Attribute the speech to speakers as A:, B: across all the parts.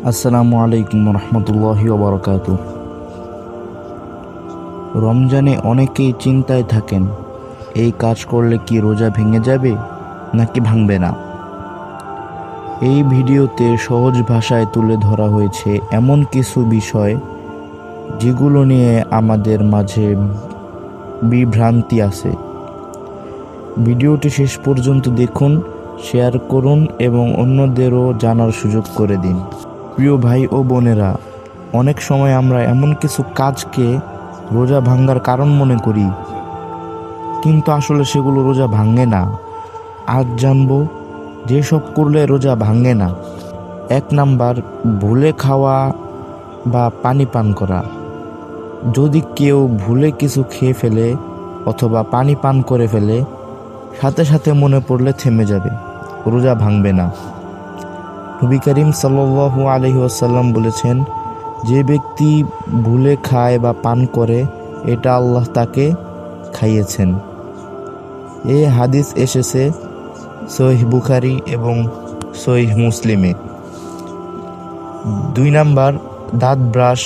A: আসসালামু আলাইকুম রহমতুল্লাহি ওয়া রমজানে অনেকেই চিন্তায় থাকেন, এই কাজ করলে কি রোজা ভেঙে যাবে নাকি ভাঙবে না। এই ভিডিওতে সহজ ভাষায় তুলে ধরা হয়েছে এমন কিছু বিষয় যেগুলো নিয়ে আমাদের মাঝে বিভ্রান্তি আছে। ভিডিওটি শেষ পর্যন্ত দেখুন, শেয়ার করুন এবং অন্যদেরও জানার সুযোগ করে দিন। প্রিয় ভাই ও বোনেরা, অনেক সময় আমরা এমন কিছু কাজকে রোজা ভাঙার কারণ মনে করি, কিন্তু আসলে সেগুলো রোজা ভাঙে না। আজ জানবো যেসব করলে রোজা ভাঙে না। 1 নাম্বার, ভুলে খাওয়া বা পানি পান করা। যদি কেউ ভুলে কিছু খেয়ে ফেলে অথবা পানি পান করে ফেলে, সাথে সাথে মনে পড়লে থেমে যাবে, রোজা ভাঙবে না। নবী করিম সাল্লাল্লাহু আলাইহি ওয়াসাল্লাম বলেছেন, যে ব্যক্তি ভুলে খায় বা পান করে, এটা আল্লাহ তাকে খাইয়েছেন। এই হাদিস এসেছে সহিহ বুখারী এবং সহিহ মুসলিমে। 2 নাম্বার, দাঁত ব্রাশ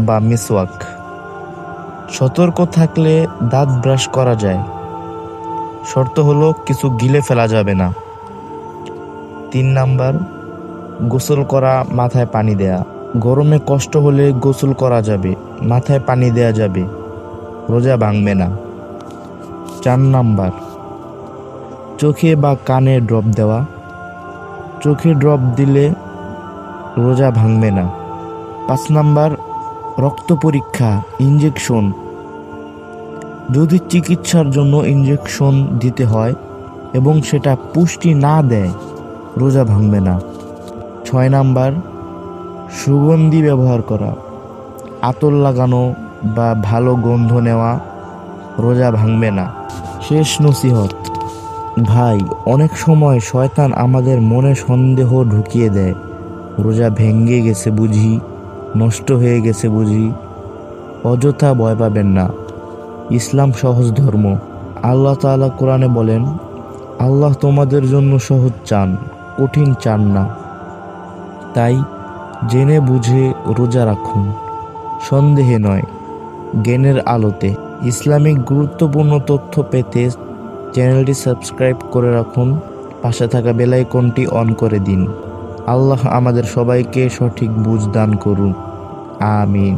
A: বা মিসওয়াক। সতর্ক থাকলে দাঁত ব্রাশ করা যায়, শর্ত হলো কিছু গিলে ফেলা যাবে না। 3 নাম্বার, গোসল করা, মাথায় পানি দেয়া। গরমে কষ্ট হলে গোসল করা যাবে, মাথায় পানি দেয়া যাবে, রোজা ভাঙবে না। 4 নাম্বার, চোখে বা কানে ড্রপ দেওয়া। চোখে ড্রপ দিলে রোজা ভাঙবে না। 5 নাম্বার, রক্ত পরীক্ষা, ইনজেকশন। যদি চিকিৎসার জন্য ইনজেকশন দিতে হয় এবং সেটা পুষ্টি না দেয়, রোজা ভাঙবে না। 6 নাম্বার, সুগন্ধি ব্যবহার করা, আতর লাগানো বা ভালো গন্ধ নেওয়া, রোজা ভাঙবে না। শেষ নসিহত, ভাই, অনেক সময় শয়তান আমাদের মনে সন্দেহ ঢুকিয়ে দেয়, রোজা ভেঙে গেছে বুঝি, নষ্ট হয়ে গেছে বুঝি। অযথা ভয় পাবেন না, ইসলাম সহজ ধর্ম। আল্লাহ তাআলা কোরআনে বলেন, আল্লাহ তোমাদের জন্য সহজ চান, কঠিন চান না। তাই জেনে বুঝে রোজা রাখুন, সন্দেহে নয়, জ্ঞানের আলোতে। ইসলামিক গুরুত্বপূর্ণ তথ্য পেতে চ্যানেলটি সাবস্ক্রাইব করে রাখুন, পাশে থাকা বেল আইকনটি অন করে দিন। আল্লাহ আমাদের সবাইকে সঠিক বুঝ দান করুন, আমিন।